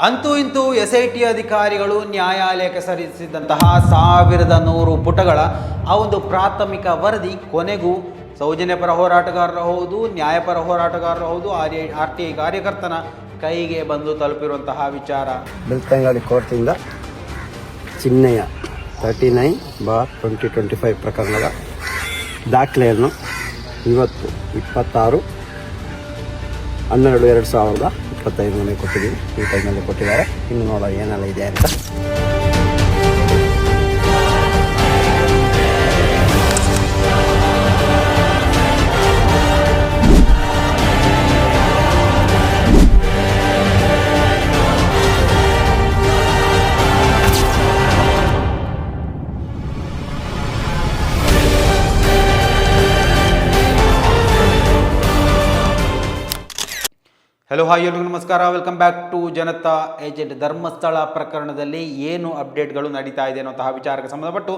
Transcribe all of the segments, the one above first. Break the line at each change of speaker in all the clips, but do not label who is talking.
ಅಂತೂ ಇಂತೂ SIT ಅಧಿಕಾರಿಗಳು ನ್ಯಾಯಾಲಯಕ್ಕೆ ಸಲ್ಲಿಸಿದಂತಹ 1100 ಪುಟಗಳ ಆ ಒಂದು ಪ್ರಾಥಮಿಕ ವರದಿ ಕೊನೆಗೂ ಸೌಜನ್ಯ ಪರ ಹೋರಾಟಗಾರರು ಹೌದು, ನ್ಯಾಯಪರ ಹೋರಾಟಗಾರರು ಹೌದು, RTI ಕಾರ್ಯಕರ್ತನ ಕೈಗೆ ಬಂದು ತಲುಪಿರುವಂತಹ ವಿಚಾರ.
ಬೆಳ್ತಂಗಡಿ ಕೋರ್ಟಿಂದ ಚಿನ್ನಯ್ಯ 39/2025 ಪ್ರಕರಣದ ದಾಖಲೆಯನ್ನು ಇವತ್ತು 26/12/2025 ಕೊಟ್ಟಿದ್ದೀವಿ. ಈ ಟೈಮಲ್ಲಿ ಕೊಟ್ಟಿದ್ದಾರೆ. ಇನ್ನು ನೋಡೋಣ ಏನೆಲ್ಲ ಇದೆ ಅಂತ.
ಹಲೋ ಹಾಯ್ ಎಲ್ರಿಗೂ ನಮಸ್ಕಾರ, welcome back to Janata agent. Dharmasthala ಪ್ರಕರಣದಲ್ಲಿ ಏನು ಅಪ್ಡೇಟ್ಗಳು ನಡೀತಾ ಇದೆ ಅನ್ನೋಂತಹ ವಿಚಾರಕ್ಕೆ ಸಂಬಂಧಪಟ್ಟು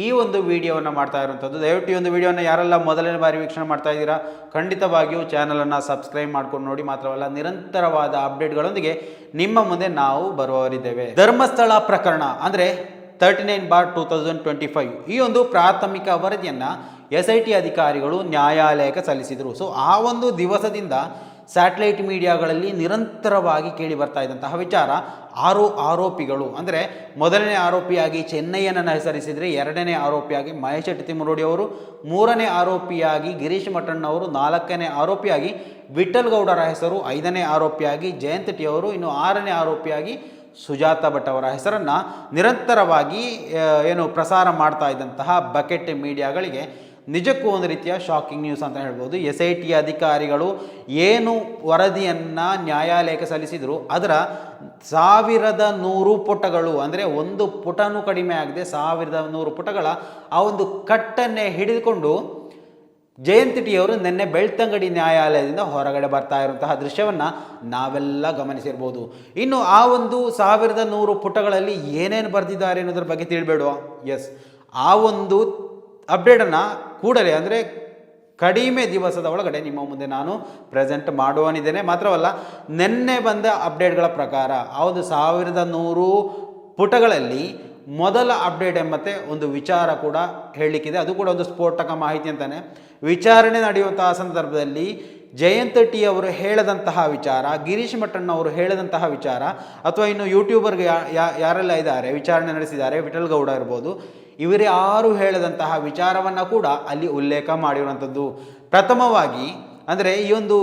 ಈ ಒಂದು ವಿಡಿಯೋವನ್ನು ಮಾಡ್ತಾ ಇರುವಂಥದ್ದು. ದಯವಿಟ್ಟು ಈ ಒಂದು ವಿಡಿಯೋನ ಯಾರೆಲ್ಲ ಮೊದಲನೇ ಬಾರಿ ವೀಕ್ಷಣೆ ಮಾಡ್ತಾ ಇದ್ದೀರಾ ಖಂಡಿತವಾಗಿಯೂ ಚಾನಲನ್ನು ಸಬ್ಸ್ಕ್ರೈಬ್ ಮಾಡ್ಕೊಂಡು ನೋಡಿ. ಮಾತ್ರವಲ್ಲ, ನಿರಂತರವಾದ ಅಪ್ಡೇಟ್ಗಳೊಂದಿಗೆ ನಿಮ್ಮ ಮುಂದೆ ನಾವು ಬರುವವರಿದ್ದೇವೆ. ಧರ್ಮಸ್ಥಳ ಪ್ರಕರಣ ಅಂದರೆ 39/2025 ಈ ಒಂದು ಪ್ರಾಥಮಿಕ ವರದಿಯನ್ನು SIT ಅಧಿಕಾರಿಗಳು ನ್ಯಾಯಾಲಯಕ್ಕೆ ಸಲ್ಲಿಸಿದರು. ಸೊ ಆ ಒಂದು ದಿವಸದಿಂದ ಸ್ಯಾಟಲೈಟ್ ಮೀಡಿಯಾಗಳಲ್ಲಿ ನಿರಂತರವಾಗಿ ಕೇಳಿ ಬರ್ತಾ ಇದ್ದಂತಹ ವಿಚಾರ, 6 ಆರೋಪಿಗಳು ಅಂದರೆ ಮೊದಲನೇ ಆರೋಪಿಯಾಗಿ ಚೆನ್ನಯ್ಯನನ್ನು ಹೆಸರಿಸಿದರೆ, ಎರಡನೇ ಆರೋಪಿಯಾಗಿ ಮಹೇಶ್ ತಿಮ್ಮರೋಡಿ ಅವರು, ಮೂರನೇ ಆರೋಪಿಯಾಗಿ ಗಿರೀಶ್ ಮಠಣ್ಣವರು, ನಾಲ್ಕನೇ ಆರೋಪಿಯಾಗಿ ವಿಠಲ್ ಗೌಡರ ಹೆಸರು, ಐದನೇ ಆರೋಪಿಯಾಗಿ ಜಯಂತ್ ಟಿ ಅವರು, ಇನ್ನು ಆರನೇ ಆರೋಪಿಯಾಗಿ ಸುಜಾತ ಭಟ್ ಅವರ ಹೆಸರನ್ನು ನಿರಂತರವಾಗಿ ಪ್ರಸಾರ ಮಾಡ್ತಾ ಇದ್ದಂತಹ ಬಕೆಟ್ ಮೀಡಿಯಾಗಳಿಗೆ ನಿಜಕ್ಕೂ ಒಂದು ರೀತಿಯ ಶಾಕಿಂಗ್ ನ್ಯೂಸ್ ಅಂತ ಹೇಳ್ಬೋದು. SIT ಅಧಿಕಾರಿಗಳು ಏನು ವರದಿಯನ್ನು ನ್ಯಾಯಾಲಯಕ್ಕೆ ಸಲ್ಲಿಸಿದರು ಅದರ 1100 ಪುಟಗಳು ಅಂದರೆ ಒಂದು ಪುಟನೂ ಕಡಿಮೆ ಆಗದೆ 1100 ಪುಟಗಳ ಆ ಒಂದು ಕಟ್ಟನ್ನೇ ಹಿಡಿದುಕೊಂಡು ಜಯಂತ್ ಟಿ ಅವರು ನಿನ್ನೆ ಬೆಳ್ತಂಗಡಿ ನ್ಯಾಯಾಲಯದಿಂದ ಹೊರಗಡೆ ಬರ್ತಾ ಇರುವಂತಹ ದೃಶ್ಯವನ್ನು ನಾವೆಲ್ಲ ಗಮನಿಸಿರ್ಬೋದು. ಇನ್ನು ಆ ಒಂದು 1100 ಪುಟಗಳಲ್ಲಿ ಏನೇನು ಬರೆದಿದ್ದಾರೆ ಅನ್ನೋದ್ರ ಬಗ್ಗೆ ತಿಳಿಬೇಡುವ. ಎಸ್, ಆ ಒಂದು ಅಪ್ಡೇಟನ್ನು ಕೂಡಲೇ ಅಂದರೆ ಕಡಿಮೆ ದಿವಸದ ಒಳಗಡೆ ನಿಮ್ಮ ಮುಂದೆ ನಾನು ಪ್ರೆಸೆಂಟ್ ಮಾಡುವನಿದ್ದೇನೆ. ಮಾತ್ರವಲ್ಲ, ನಿನ್ನೆ ಬಂದ ಅಪ್ಡೇಟ್ಗಳ ಪ್ರಕಾರ ಆ ಒಂದು 1100 ಪುಟಗಳಲ್ಲಿ ಮೊದಲ ಅಪ್ಡೇಟ್ ಎಂಬಂತೆ ಒಂದು ವಿಚಾರ ಕೂಡ ಹೇಳಲಿಕ್ಕಿದೆ. ಅದು ಕೂಡ ಒಂದು ಸ್ಫೋಟಕ ಮಾಹಿತಿ ಅಂತಾನೆ. ವಿಚಾರಣೆ ನಡೆಯುವಂತಹ ಸಂದರ್ಭದಲ್ಲಿ ಜಯಂತ್ ಟಿ ಅವರು ಹೇಳದಂತಹ ವಿಚಾರ, ಗಿರೀಶ್ ಮಠಣ್ಣ ಅವರು ಹೇಳದಂತಹ ವಿಚಾರ, ಅಥವಾ ಇನ್ನು ಯೂಟ್ಯೂಬರ್ಗೆ ಯಾರೆಲ್ಲ ಇದ್ದಾರೆ ವಿಚಾರಣೆ ನಡೆಸಿದ್ದಾರೆ, ವಿಠಲ್ ಗೌಡ ಇರ್ಬೋದು, ಇವರೇ ಯಾರು ಹೇಳದಂತಹ ವಿಚಾರವನ್ನು ಕೂಡ ಅಲ್ಲಿ ಉಲ್ಲೇಖ ಮಾಡಿರುವಂಥದ್ದು. ಪ್ರಥಮವಾಗಿ ಅಂದರೆ ಈ ಒಂದು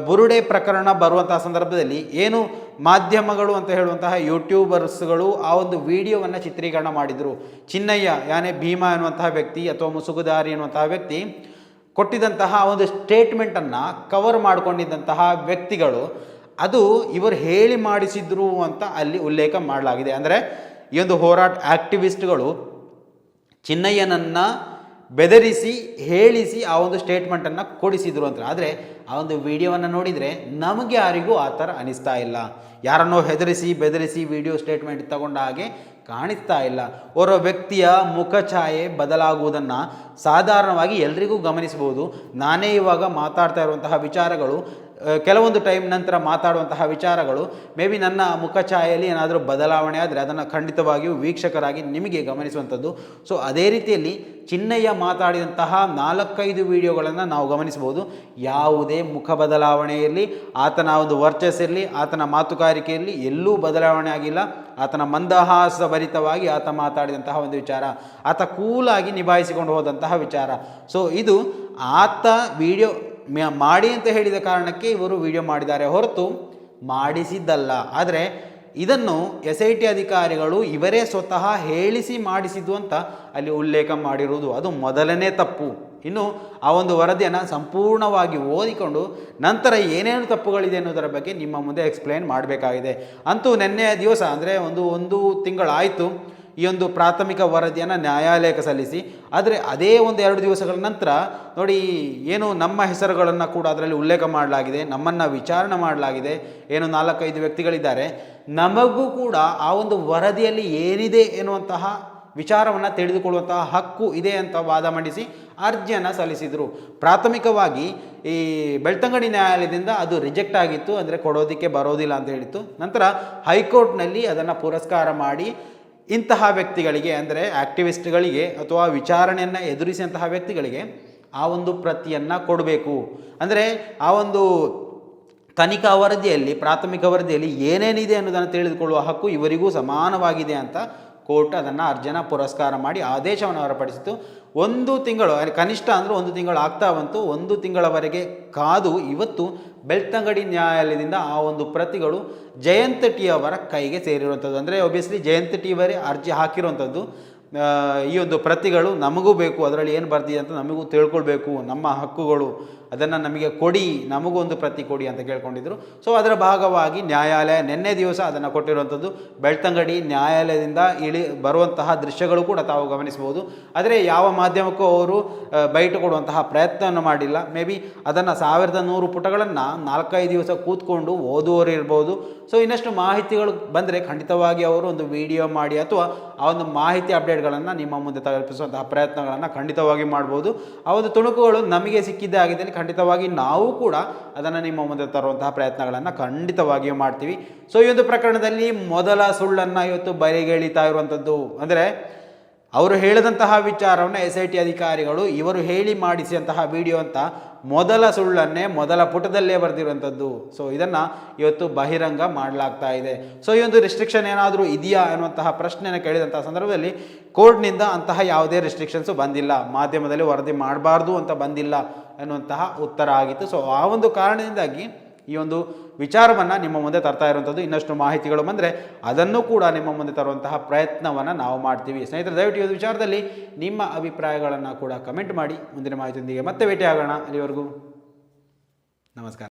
ಬುರುಡೆ ಪ್ರಕರಣ ಬರುವಂತಹ ಸಂದರ್ಭದಲ್ಲಿ ಏನು ಮಾಧ್ಯಮಗಳು ಅಂತ ಹೇಳುವಂತಹ ಯೂಟ್ಯೂಬರ್ಸ್ಗಳು ಆ ಒಂದು ವಿಡಿಯೋವನ್ನು ಚಿತ್ರೀಕರಣ ಮಾಡಿದರು. ಚಿನ್ನಯ್ಯ ಯಾನೇ ಭೀಮಾ ಎನ್ನುವಂತಹ ವ್ಯಕ್ತಿ ಅಥವಾ ಮುಸುಗುದಾರಿ ಎನ್ನುವಂತಹ ವ್ಯಕ್ತಿ ಕೊಟ್ಟಿದ್ದಂತಹ ಒಂದು ಸ್ಟೇಟ್ಮೆಂಟನ್ನು ಕವರ್ ಮಾಡಿಕೊಂಡಿದ್ದಂತಹ ವ್ಯಕ್ತಿಗಳು ಅದು ಇವರು ಹೇಳಿ ಮಾಡಿಸಿದ್ರು ಅಂತ ಅಲ್ಲಿ ಉಲ್ಲೇಖ ಮಾಡಲಾಗಿದೆ. ಅಂದರೆ ಈ ಒಂದು ಹೋರಾಟ ಆಕ್ಟಿವಿಸ್ಟ್ಗಳು ಚಿನ್ನಯ್ಯನನ್ನು ಬೆದರಿಸಿ ಹೇಳಿಸಿ ಆ ಒಂದು ಸ್ಟೇಟ್ಮೆಂಟನ್ನು ಕೊಡಿಸಿದ್ರು ಅಂತ. ಆದರೆ ಆ ಒಂದು ವಿಡಿಯೋವನ್ನು ನೋಡಿದರೆ ನಮಗೆ ಯಾರಿಗೂ ಆ ಥರ ಅನಿಸ್ತಾ ಇಲ್ಲ. ಯಾರನ್ನೋ ಹೆದರಿಸಿ ಬೆದರಿಸಿ ವಿಡಿಯೋ ಸ್ಟೇಟ್ಮೆಂಟ್ ತಗೊಂಡ ಹಾಗೆ ಕಾಣಿಸ್ತಾ ಇಲ್ಲ. ಓರ್ವ ವ್ಯಕ್ತಿಯ ಮುಖಛಾಯೆ ಬದಲಾಗುವುದನ್ನು ಸಾಧಾರಣವಾಗಿ ಎಲ್ರಿಗೂ ಗಮನಿಸಬಹುದು. ನಾನೇ ಇವಾಗ ಮಾತಾಡ್ತಾ ಇರುವಂತಹ ವಿಚಾರಗಳು, ಕೆಲವೊಂದು ಟೈಮ್ ನಂತರ ಮಾತಾಡುವಂತಹ ವಿಚಾರಗಳು ಮೇ ಬಿ ನನ್ನ ಮುಖಛಾಯೆಯಲ್ಲಿ ಏನಾದರೂ ಬದಲಾವಣೆ ಆದರೆ ಅದನ್ನು ಖಂಡಿತವಾಗಿಯೂ ವೀಕ್ಷಕರಾಗಿ ನಿಮಗೆ ಗಮನಿಸುವಂಥದ್ದು. ಸೊ ಅದೇ ರೀತಿಯಲ್ಲಿ ಚಿನ್ನಯ್ಯ ಮಾತಾಡಿದಂತಹ 4-5 ವಿಡಿಯೋಗಳನ್ನು ನಾವು ಗಮನಿಸಬಹುದು. ಯಾವುದೇ ಮುಖ ಬದಲಾವಣೆ ಇರಲಿ, ಆತನ ಒಂದು ವರ್ಚಸ್ ಇರಲಿ, ಆತನ ಮಾತುಗಾರಿಕೆಯಲ್ಲಿ ಎಲ್ಲೂ ಬದಲಾವಣೆ ಆಗಿಲ್ಲ. ಆತನ ಮಂದಹಾಸ ಭರಿತವಾಗಿ ಆತ ಮಾತಾಡಿದಂತಹ ಒಂದು ವಿಚಾರ, ಆತ ಕೂಲಾಗಿ ನಿಭಾಯಿಸಿಕೊಂಡು ಹೋದಂತಹ ವಿಚಾರ. ಸೊ ಇದು ಆತ ವಿಡಿಯೋ ಮಾಡಿ ಅಂತ ಹೇಳಿದ ಕಾರಣಕ್ಕೆ ಇವರು ವಿಡಿಯೋ ಮಾಡಿದ್ದಾರೆ ಹೊರತು ಮಾಡಿಸಿದ್ದಲ್ಲ. ಆದರೆ ಇದನ್ನು SIT ಅಧಿಕಾರಿಗಳು ಇವರೇ ಸ್ವತಃ ಹೇಳಿಸಿ ಮಾಡಿಸಿದ್ದು ಅಂತ ಅಲ್ಲಿ ಉಲ್ಲೇಖ ಮಾಡಿರುವುದು ಅದು ಮೊದಲನೇ ತಪ್ಪು. ಇನ್ನು ಆ ಒಂದು ವರದಿಯನ್ನು ಸಂಪೂರ್ಣವಾಗಿ ಓದಿಕೊಂಡು ನಂತರ ಏನೇನು ತಪ್ಪುಗಳಿದೆ ಅನ್ನೋದರ ಬಗ್ಗೆ ನಿಮ್ಮ ಮುಂದೆ ಎಕ್ಸ್ಪ್ಲೇನ್ ಮಾಡಬೇಕಾಗಿದೆ. ಅಂತೂ ನಿನ್ನೆಯ ದಿವಸ ಅಂದರೆ ಒಂದು ತಿಂಗಳಾಯಿತು ಈ ಒಂದು ಪ್ರಾಥಮಿಕ ವರದಿಯನ್ನು ನ್ಯಾಯಾಲಯಕ್ಕೆ ಸಲ್ಲಿಸಿ. ಆದರೆ ಅದೇ 1-2 ದಿವಸಗಳ ನಂತರ ನೋಡಿ ಏನು ನಮ್ಮ ಹೆಸರುಗಳನ್ನು ಕೂಡ ಅದರಲ್ಲಿ ಉಲ್ಲೇಖ ಮಾಡಲಾಗಿದೆ, ನಮ್ಮನ್ನು ವಿಚಾರಣೆ ಮಾಡಲಾಗಿದೆ. ಏನು 4-5 ವ್ಯಕ್ತಿಗಳಿದ್ದಾರೆ, ನಮಗೂ ಕೂಡ ಆ ಒಂದು ವರದಿಯಲ್ಲಿ ಏನಿದೆ ಎನ್ನುವಂತಹ ವಿಚಾರವನ್ನು ತಿಳಿದುಕೊಳ್ಳುವಂತಹ ಹಕ್ಕು ಇದೆ ಅಂತ ವಾದ ಮಂಡಿಸಿ ಅರ್ಜಿಯನ್ನು ಸಲ್ಲಿಸಿದರು. ಪ್ರಾಥಮಿಕವಾಗಿ ಈ ಬೆಳ್ತಂಗಡಿ ನ್ಯಾಯಾಲಯದಿಂದ ಅದು ರಿಜೆಕ್ಟ್ ಆಗಿತ್ತು, ಅಂದರೆ ಕೊಡೋದಕ್ಕೆ ಬರೋದಿಲ್ಲ ಅಂತ ಹೇಳಿತ್ತು. ನಂತರ ಹೈಕೋರ್ಟ್ನಲ್ಲಿ ಅದನ್ನು ಪುರಸ್ಕಾರ ಮಾಡಿ ಇಂತಹ ವ್ಯಕ್ತಿಗಳಿಗೆ, ಅಂದರೆ ಆ್ಯಕ್ಟಿವಿಸ್ಟ್ಗಳಿಗೆ ಅಥವಾ ವಿಚಾರಣೆಯನ್ನು ಎದುರಿಸಿದಂತಹ ವ್ಯಕ್ತಿಗಳಿಗೆ ಆ ಒಂದು ಪ್ರತಿಯನ್ನು ಕೊಡಬೇಕು. ಅಂದರೆ ಆ ಒಂದು ತನಿಖಾ ವರದಿಯಲ್ಲಿ, ಪ್ರಾಥಮಿಕ ವರದಿಯಲ್ಲಿ ಏನೇನಿದೆ ಅನ್ನೋದನ್ನು ತಿಳಿದುಕೊಳ್ಳುವ ಹಕ್ಕು ಇವರಿಗೂ ಸಮಾನವಾಗಿದೆ ಅಂತ ಕೋರ್ಟ್ ಅದನ್ನು ಅರ್ಜಿಯನ್ನು ಪುರಸ್ಕಾರ ಮಾಡಿ ಆದೇಶವನ್ನು ಹೊರಪಡಿಸಿತು. 1 ತಿಂಗಳು, ಕನಿಷ್ಠ ಅಂದರೆ 1 ತಿಂಗಳು ಆಗ್ತಾ ಬಂತು. 1 ತಿಂಗಳವರೆಗೆ ಕಾದು ಇವತ್ತು ಬೆಳ್ತಂಗಡಿ ನ್ಯಾಯಾಲಯದಿಂದ ಆ ಒಂದು ಪ್ರತಿಗಳು ಜಯಂತ್ ಟಿ ಅವರ ಕೈಗೆ ಸೇರಿರುವಂಥದ್ದು. ಅಂದರೆ ಒಬ್ವಿಯಸ್ಲಿ ಜಯಂತ್ ಟಿ ಅವರೇ ಅರ್ಜಿ ಹಾಕಿರುವಂಥದ್ದು. ಈ ಒಂದು ಪ್ರತಿಗಳು ನಮಗೂ ಬೇಕು, ಅದರಲ್ಲಿ ಏನು ಬರ್ತಿದೆ ಅಂತ ನಮಗೂ ತಿಳ್ಕೊಳ್ಬೇಕು, ನಮ್ಮ ಹಕ್ಕುಗಳು ಅದನ್ನು ನಮಗೆ ಕೊಡಿ, ನಮಗೂ ಒಂದು ಪ್ರತಿ ಕೊಡಿ ಅಂತ ಕೇಳ್ಕೊಂಡಿದ್ರು. ಸೊ ಅದರ ಭಾಗವಾಗಿ ನ್ಯಾಯಾಲಯ ನಿನ್ನೆ ದಿವಸ ಅದನ್ನು ಕೊಟ್ಟಿರುವಂಥದ್ದು. ಬೆಳ್ತಂಗಡಿ ನ್ಯಾಯಾಲಯದಿಂದ ಬರುವಂತಹ ದೃಶ್ಯಗಳು ಕೂಡ ತಾವು ಗಮನಿಸಬಹುದು. ಆದರೆ ಯಾವ ಮಾಧ್ಯಮಕ್ಕೂ ಅವರು ಬೈಟ್ ಕೊಡುವಂತಹ ಪ್ರಯತ್ನವನ್ನು ಮಾಡಿಲ್ಲ. ಮೇ ಬಿ ಅದನ್ನು 1100 ಪುಟಗಳನ್ನು 4-5 ದಿವಸ ಕೂತ್ಕೊಂಡು ಓದುವವರು ಇರ್ಬೋದು. ಸೊ ಇನ್ನಷ್ಟು ಮಾಹಿತಿಗಳು ಬಂದರೆ ಖಂಡಿತವಾಗಿ ಅವರು ಒಂದು ವಿಡಿಯೋ ಮಾಡಿ ಅಥವಾ ಆ ಒಂದು ಮಾಹಿತಿ ಅಪ್ಡೇಟ್ಗಳನ್ನು ನಿಮ್ಮ ಮುಂದೆ ತಲುಪಿಸುವಂತಹ ಪ್ರಯತ್ನಗಳನ್ನು ಖಂಡಿತವಾಗಿ ಮಾಡ್ಬೋದು. ಆ ಒಂದು ತುಣುಕುಗಳು ನಮಗೆ ಸಿಕ್ಕಿದ್ದೇ ಆಗಿದ್ದಲ್ಲಿ ಖಂಡಿತವಾಗಿ ನಾವು ಕೂಡ ಅದನ್ನು ನಿಮ್ಮ ಮುಂದೆ ತರುವಂತಹ ಪ್ರಯತ್ನಗಳನ್ನು ಖಂಡಿತವಾಗಿಯೂ ಮಾಡ್ತೀವಿ. ಸೊ ಈ ಒಂದು ಪ್ರಕರಣದಲ್ಲಿ ಮೊದಲ ಸುಳ್ಳನ್ನು ಇವತ್ತು ಬರಿಗೇಳಿತಾ ಇರುವಂಥದ್ದು. ಅಂದರೆ ಅವರು ಹೇಳಿದಂತಹ ವಿಚಾರವನ್ನು SIT ಅಧಿಕಾರಿಗಳು ಇವರು ಹೇಳಿ ಮಾಡಿಸಿದಂತಹ ವಿಡಿಯೋ ಅಂತ ಮೊದಲ ಸುಳ್ಳನ್ನೇ ಮೊದಲ ಪುಟದಲ್ಲೇ ಬರೆದಿರುವಂಥದ್ದು. ಸೊ ಇದನ್ನು ಇವತ್ತು ಬಹಿರಂಗ ಮಾಡಲಾಗ್ತಾ ಇದೆ. ಸೊ ಈ ಒಂದು ರಿಸ್ಟ್ರಿಕ್ಷನ್ ಏನಾದರೂ ಇದೆಯಾ ಅನ್ನುವಂತಹ ಪ್ರಶ್ನೆಯನ್ನು ಕೇಳಿದಂತಹ ಸಂದರ್ಭದಲ್ಲಿ ಕೋರ್ಟ್ನಿಂದ ಅಂತಹ ಯಾವುದೇ ರಿಸ್ಟ್ರಿಕ್ಷನ್ಸು ಬಂದಿಲ್ಲ, ಮಾಧ್ಯಮದಲ್ಲಿ ವರದಿ ಮಾಡಬಾರ್ದು ಅಂತ ಬಂದಿಲ್ಲ ಅನ್ನುವಂತಹ ಉತ್ತರ ಆಗಿತ್ತು. ಸೊ ಆ ಒಂದು ಕಾರಣದಿಂದಾಗಿ ಈ ಒಂದು ವಿಚಾರವನ್ನು ನಿಮ್ಮ ಮುಂದೆ ತರ್ತಾ ಇರುವಂಥದ್ದು. ಇನ್ನಷ್ಟು ಮಾಹಿತಿಗಳು ಬಂದರೆ ಅದನ್ನು ಕೂಡ ನಿಮ್ಮ ಮುಂದೆ ತರುವಂತಹ ಪ್ರಯತ್ನವನ್ನು ನಾವು ಮಾಡ್ತೀವಿ. ಸ್ನೇಹಿತರೆ, ದಯವಿಟ್ಟು ಈ ಒಂದು ವಿಚಾರದಲ್ಲಿ ನಿಮ್ಮ ಅಭಿಪ್ರಾಯಗಳನ್ನು ಕೂಡ ಕಮೆಂಟ್ ಮಾಡಿ. ಮುಂದಿನ ಮಾಹಿತಿಯೊಂದಿಗೆ ಮತ್ತೆ ಭೇಟಿಯಾಗೋಣ. ಅಲ್ಲಿವರೆಗೂ ನಮಸ್ಕಾರ.